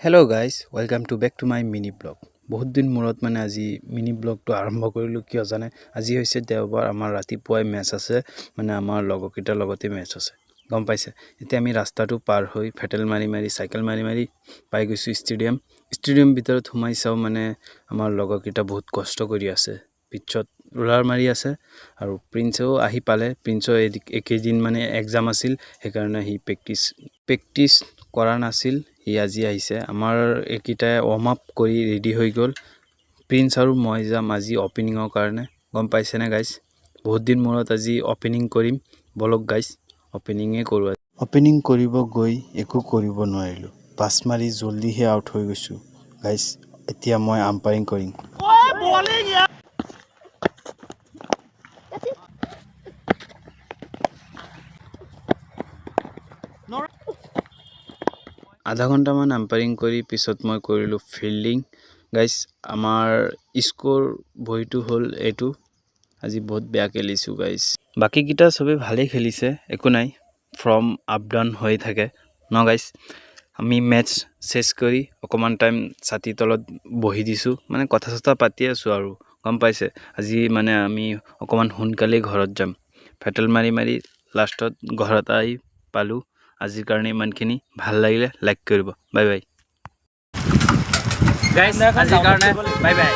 Hello' guys welcome to back to my mini vlog. বহুত দিন মূৰত আজি মিনি ব্লগটো আৰম্ভ কৰিলোঁ। কিয় জানে, আজি হৈছে দেওবাৰ। আমাৰ ৰাতিপুৱাই মেচ আছে, আমাৰ লগৰকেইটাৰ লগতে মেচ আছে, গম পাইছে। এতিয়া আমি ৰাস্তাটো পাৰ হৈ ফেটেল মাৰি চাইকেল মাৰি পাই গৈছোঁ ষ্টেডিয়াম ভিতৰত সোমাই চাওঁ আমাৰ লগৰকেইটা বহুত কষ্ট কৰি আছে, পিছত ৰোলাৰ মাৰি আছে। আৰু প্ৰিন্সেও আহি পালে। প্ৰিন্সৰ একেইদিন এক্সাম আছিল, সেইকাৰণে সি প্ৰেক্টিছ কৰা নাছিল। সি আজি আহিছে। আমাৰ এইকেইটাই ৱাৰ্ম আপ কৰি ৰেডি হৈ গ'ল। প্ৰিন্স আৰু মই যাম আজি অপেনিঙৰ কাৰণে, গম পাইছেনে গাইজ। বহুত দিন মূৰত আজি অপেনিং কৰিম, বলক গাইজ অপেনিঙে কৰোঁ। অপেনিং কৰিব গৈ একো কৰিব নোৱাৰিলোঁ, পাছ মাৰি জল্দিহে আউট হৈ গৈছোঁ গাইজ। এতিয়া মই আম্পায়াৰিং কৰিম। আধা ঘণ্টামান আম্পায়াৰিং কৰি পিছত মই কৰিলোঁ ফিল্ডিং গাইজ। আমাৰ স্ক'ৰ বহীটো হ'ল এইটো। আজি বহুত বেয়া খেলিছোঁ গাইজ। বাকীকেইটা চবেই ভালেই খেলিছে, একো নাই, ফ্ৰম আপ ডাউন হৈ থাকে ন গাইজ। আমি মেটচ চেছ কৰি অকণমান টাইম ছাতিৰ তলত বহি দিছোঁ, কথা চথা পাতি আছোঁ আৰু, গম পাইছে। আজি আমি অকণমান সোনকালেই ঘৰত যাম। ফেটেল মাৰি লাষ্টত ঘৰত আহি পালোঁ। আজিৰ কাৰণে ইমানখিনি। ভাল লাগিলে লাইক কৰিব। বাই বাই গাইজ, আজিৰ কাৰণে বাই বাই।